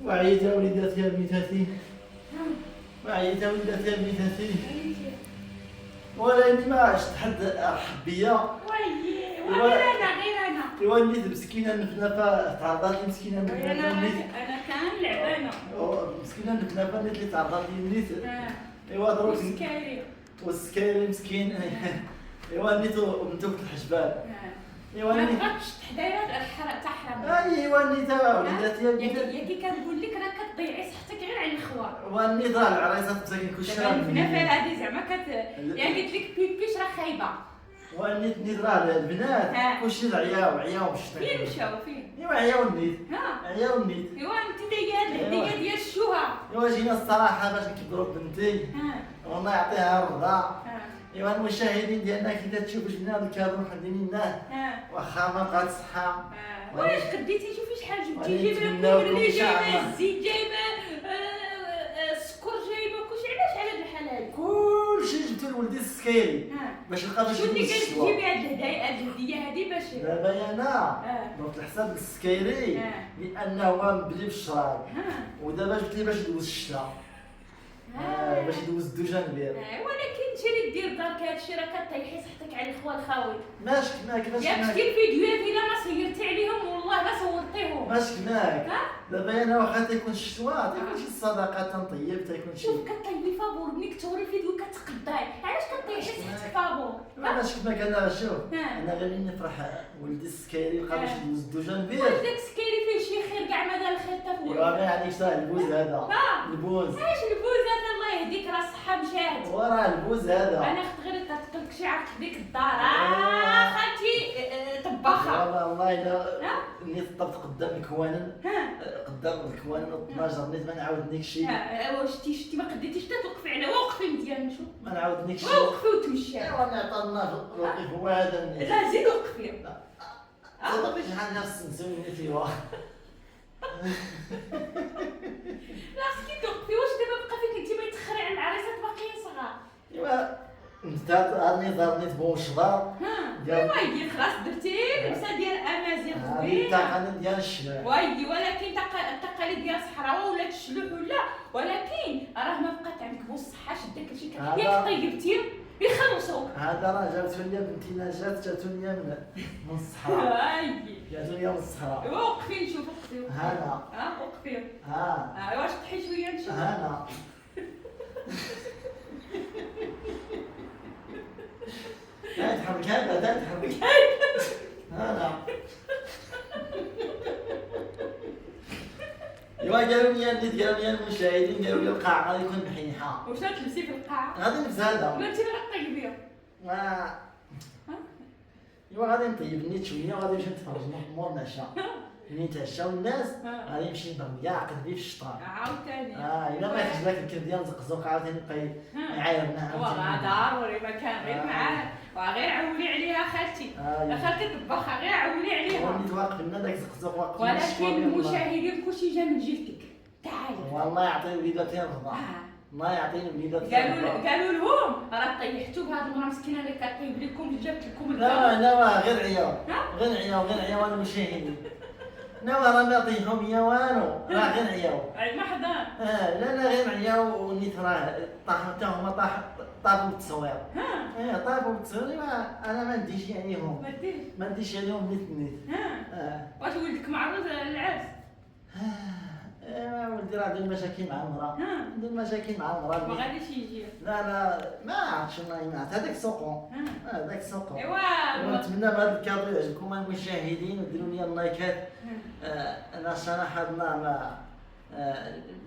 وعيت يا وليداتي يا بنيتاتي، وعيت يا وليداتي يا بنيتاتي، ولا اني ما عشت حد ارحب بيا. وي غير انا ايوا نيت مسكينه النفنافه تعرضات لي، مسكينه النفنافه نيت انا كان لعبانه مسكينه النفنافه نيت اللي تعرضات لي نيت. ايوا دروك سكاري والسكايري مسكين. ايوا نيت وبنتو في الحجبان. ايوا ما نيت بغاتش تحدايرات تحرم. ايوا نيت وليداتي يا بنيتاتي، ياكي كنقول لك راه كتضيعي صحتك غير على الخوار. ونيت راه العرايسات مساكين كلشي دابا راه الفنافه هادي زعما يعني قلت لك بيبيش راه خايبه. ونيت نيت راه البنات كلشي عياو بشتي. فين مشاو فين؟ ايوا عياو نيت، ها عياو نيت. ايوا انت دايره الهديه ديال الشوهه. ايوا جينا الصراحه باش نكبروا بنتي والله يعطيها الرضا. ايوا المشاهدين ديالنا كي كتشوفوا جبنا الكادو محضرين لنا واخا ما بقات صحه. واش قديتي شوفي شحال جبتي؟ ولكن جايبه نتمناو لكم كومرلي، إن شاء جايبه الله. الزيت، جايبه السكر، جايبه كلشي. علاش على هاد الحال هادي؟ كلشي جبت لولدي السكيري باش نلقى باش شنو اللي يدوز قالت الشوا. تجيبي هاد الهديه هادي باش دابا انا درت الحساب للسكيري لانه هو مبلي بالشراب، ودابا جبت ليه باش يدوز الشتا، باش يدوز الدوجانبير. ولكن تشري دير دارك هادشي راه كطيحي صحتك على الخوال خاوي. ماشي كما كيفاش ياك شتي الفيديوهات الا ما سيرتي عليهم والله ما صورتيهم. ماشي كناك. دابا انا واخا تيكون الشتوا تيكون شي صدقه تنطيب، تيكون شي شوف كطيبي فابور ملي كتصوري الفيديو كتقداي، علاش كطيحي صحتك فابور؟ ماشي كما انا شوف انا غير نفرح ولدي السكيري لقى باش يدوز الدوجانبير. واش داك السكيري فيه شي خير كاع ما دار الخير حتى فوق؟ ايوا غير عليك صاح البوز هذا، البوز علاش البوز هذا الله يهديك راه الصحه مشاهد. وراه البوز هذا. انا اخت غير كتقلك شي عرفت ديك الدار خالتي طباخه. والله الا نيت طبت قدام الكوانن، قدام الكوانن 12 نيت ما نعاودنيكش شي. واش شتي ما قديتيش حتى توقفي على وقفي مزيان نشوف. ما نعاودنيكش شي. وقفي وتمشي. ايوا نعطينا الوقف هو هذا النيت. لا زيد وقفي. صدقي شحال ناس نسول نيت ايوا. لا خصك توقفي. واش دابا بقى فيك انت ما يتخري على العريسات باقيين صغار؟ ايوا انت هاني نيت بون شباب وايدي خلاص درتي لبسه ديال امازيغ هذه زوينه. التقاليد ديال الشباب. وايدي ولكن التقاليد ديال الصحراوه ولات الشلوح ولا، ولكن راه ما بقات عندك بالصحه شد داكشي ياك طيبتي يخلصوك. هذا راه جابتو ليا بنتي نجات، جاتو ليا من الصحراء، وايدي جاتو ليا من الصحراء. وقفي نشوف. وقفي هنا وقفي. واش طحي شويه نشوف. هنا لا تحرك هذا، لا تحرك هنا. ايوا قالوا لي النيت، قالوا لي المشاهدين، قالوا لي القاع غادي يكون محيحه. واش تلبسي في القاعه؟ غادي نلبس هذا. ولا انت اللي غطيبيه؟ ايوا غادي نطيب النيت شويه وغادي نمشي نتفرج مور العشاء. ملي يتعشاو الناس غادي نمشي نضرب كاع قلبي في الشطار. عاوتاني الا ما يخرج لك الكرد ديال زقزوق عاوتاني بقى يعايرنا. واه ضروري ما كان غير معاه وغير عولي عليها خالتي. خالتي طباخه غير عولي عليها. وليت واقف لنا داك الزقزوق واقف. ولكن المشاهدين كلشي جا من جهتك. تعال والله يعطي وليداتي الرضا. الله يعطيني وليداتي. قالوا لهم راه طيحتوا بهاد المراه مسكينه اللي كطيب لكم جابت لكم لا غير عياو، غير عياو انا المشاهدين. لا راه ما طيحهم يا والو، راه غير عياو. ما حضر. لا غير عياو ونيت راه حتى هما طابوا بالتصوير. طابوا بالتصوير. انا ما نديش عليهم، ما نديش عليهم نيت. واش ولدك معروض للعرس؟ ولدي راه عنده مشاكل مع المراه، عنده مشاكل مع المراه. ما غاديش يجي. لا ما عرفتش والله، ما عرفت. هذاك سوقو، هذاك سوقو. ايوا نتمنى بهذا الكادو يعجبكم المشاهدين وديروا لي اللايكات. انا صراحه ما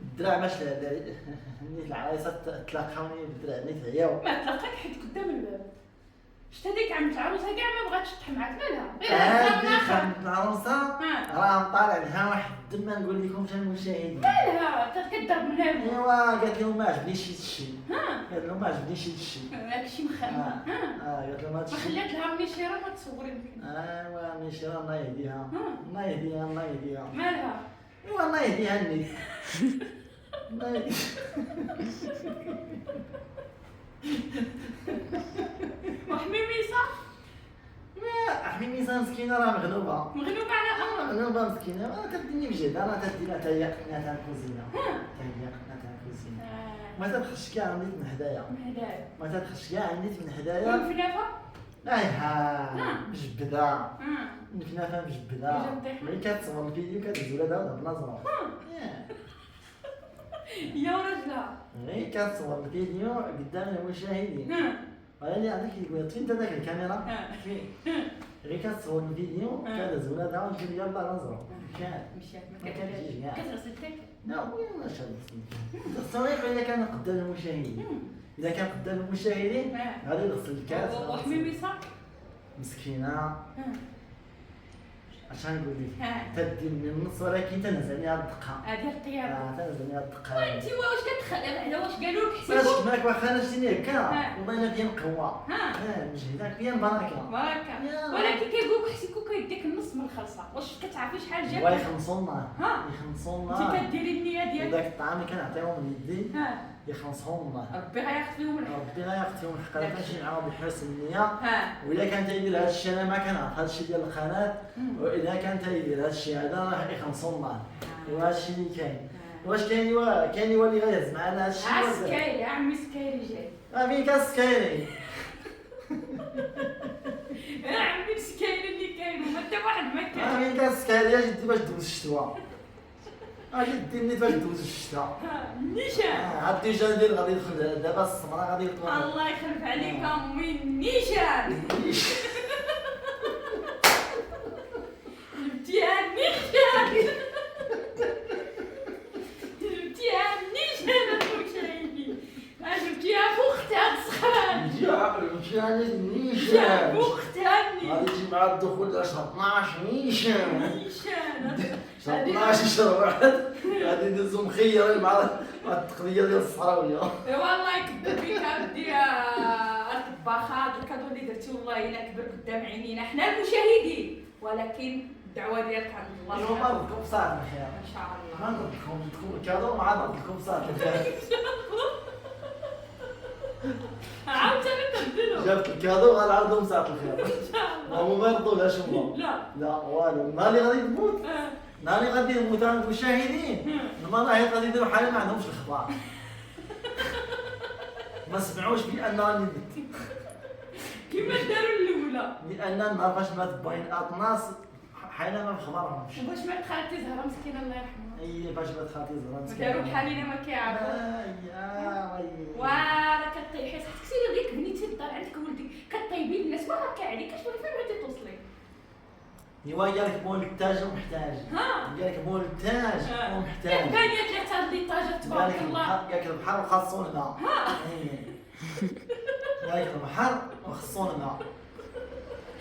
الدراع باش نيت العرايسات تلاقاوني بالدراع نيت عياو. ما تلاقاك حيت قدام الباب. شت هذيك عمت العروسه كاع ما بغاتش تطيح معاك مالها؟ هذيك عمت العروسه راه نطالع لها واحد الدم ما نقول لكم حتى المشاهدين. مالها كضرب منها. ايوا قالت لهم ما عجبنيش هذا الشيء. قالت لهم ما عجبنيش هذا الشيء. داكشي مخمم. قالت لهم هذا الشيء. خلات لها منيشيره ما تصوري يمكن. ايوا منيشيره الله يهديها. الله يهديها الله يهديها. مالها؟ ايوا الله يهديها النيت. الله يهديها. وحميميصه حمي ميزان مسكينه راه مغلوبه. مغلوبه على مغلوبه مسكينه ما تديني بجد، انا تدي لها تاهي قناه تاع الكوزينه. تاهي قناه تاع الكوزينه. ما تدخلش كاع عندي من هدايا. ما تدخلش كاع عندي من هدايا. والفلافه ايها مجبده. الكنافه مجبده. ملي كتصور الفيديو كتهز ولادها بنظره. يا راجله ملي كتصور الفيديو قدام المشاهدين. ولكن هذاك يقول فين هذاك الكاميرا؟ فين؟ غير كتصور الفيديو كتهز ولادها وتقول يلا نظره. كان مشات ما كتجيش كاع. كتغسل التاك. لا وين شاد التصريح اذا كان قدام المشاهدين. اذا كان قدام المشاهدين غادي يغسل الكاس. وحميميصه مسكينه اش غنقول لك؟ ها تدي من النص ولكن تنزل على الدقه. هذه الطياب. تنزل على الدقه. وانت واش كتخلي على واش قالوا لك باش حسيبوا ماك واخا انا شتيني هكا ها. والله الا فيا قوه. مجهدك فيا بركه. بركه. ولكن كيقول لك حسيكو كيديك النص من الخلصه. واش كتعرفي شحال جات؟ ويخلصونا. ها يخلصونا. انت كديري النيه ديالك. وداك الطعام اللي كنعطيهم من يدي ها يخلصهم الله. ربي غياخذ فيهم الحق. ربي غياخذ فيهم الحق. انا كنمشي معاهم بحسن النيه. ها وإلا كان تيدير هذا الشيء انا ما كنعرف هذا الشيء ديال القناه. وإلا كان تيدير هذا الشيء هذا راه يخلصوا الله. وهذا الشيء اللي كاين. واش كاين اللي غيهز معنا هذا الشيء؟ سكايري عمي سكايري جاي. فين كان سكايري؟ عمي سكايري اللي كاين وما حتى واحد ما كاين. فين كان سكايري يا جدي باش دوز الشتوى. جدي مني باش دوز الشتاء. نيشان. عاد ديجا ندير غادي يدخل دابا السمره غادي يطلع. الله يخلف عليك امي نيشان. جبتيها نيشان. جبتيها نيشان المشاهدين. جبتيها بوختها الصخران. جبتيها جبتيها نيشان. بوختها غادي تجي مع الدخول ديال شهر 12 نيشان. نيشان. شهر 12 شهر واحد غادي ندوزو مخير مع التقنيه ديال الصحراويه. والله يكبر بك اودي الطباخه. هذا الكادو اللي درتي والله الا كبر قدام عينينا حنا المشاهدين. ولكن الدعوه ديالك عند الله اليوم نردكم بصحة الخير. ان شاء الله. ما نردكم الكادو مع نردكم بصحة الخير. عاوتاني تبدلو. جابت الكادو غنعاودو بصحة الخير. ان شاء الله. هما ما يرضولاش هما. لا والو. نهار اللي غادي تموت نهار اللي غادي يموت المشاهدين المراهق غادي يديروا حالة ما عندهمش الخبار. ما سمعوش بأن راني مت. كيما داروا الاولى. لأن النهار فاش مات باين أطناس حالة ما بخبرهمش. واش مات خالتي زهره مسكينه الله يرحمها. اي فاش مات خالتي زهرة مسكينة. داروا بحالنا ما كيعرفوا. يا وي. وراه كطيحي صحتك سيري غير بنيتي الدار عندك ولدك كطيبي الناس وراه كاعليك شوفي فين بغيتي توصلي. ايوا قالك مولتاج ومحتاج. قالك مولتاج ومحتاج. بانيه ثلاثه ليطاجات تبارك الله. قالك البحر وخاصو الماء. قالك البحر وخاصو الماء.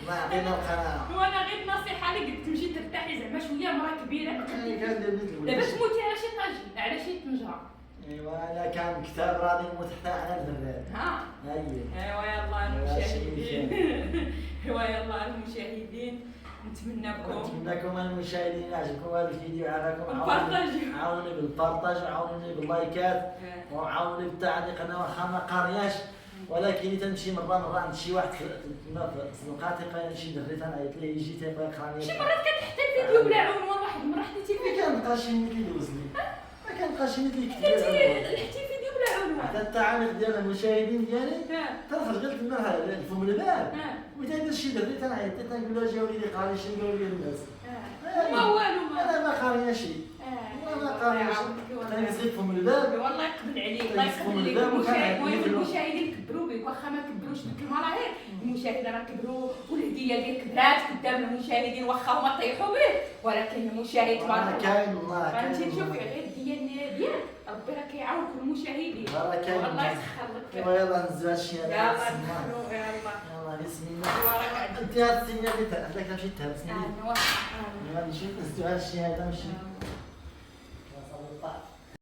الله يعطينا القناعة. وانا غير نصيحه لك قلت تمشي ترتاحي زعما شويه مرا كبيره دابا دابا تموتي على شي طاجين على شي طنجره. ايوا انا كان كتاب غادي نموت حتى على البراد. ايوا يلا المشاهدين. ايوا يلا المشاهدين نتمنىكم المشاهدين يعجبكم هذا الفيديو يعجبكم عاونوني بالبارطاج وعاونوني باللايكات وعاونوني بالتعليق. انا واخا ما قارياش ولكن تنمشي مره عند شي واحد تما في الزنقه تيبقى شي دري تنعيط ليه يجي تيبقى يقرا لي. شي مرات كتحتاج الفيديو بلا عنوان واحد المره حتى ما كنبقاش شي اللي كيدوز لي. ما كنبقاش اللي كيكتب لي حتى الفيديو بلا عنوان. حتى التعاليق ديال المشاهدين ديالي تنخرج غير تما الفم الباب وتيدير شي دري تنعيط تنقول له جا وليدي قرا لي شنو قالوا لي الناس. ما والو انا ما قاريه شي. ما قاريه شي. انا نزيد فم الباب. والله يقبل عليك الله يقبل عليك. المشاهدين كبروا بك واخا ما كبروش ديك المراهق. المشاهدين راه كبروا والهديه ديال كبرات قدام المشاهدين واخا هما طيحوا به ولكن المشاهد تبارك الله كاين الله كاين. فهمتي شوفي غير الهديه ديالك ربي راه كيعاونكم المشاهدين. والله يسخر لك فيه. يلا نزلوا هادشي هذا. يلا ندخلوا يلا بسم الله. انت هاد السنه اللي عندك مشيت تهرسني. انا نمشي نزلوا هادشي هذا نمشي.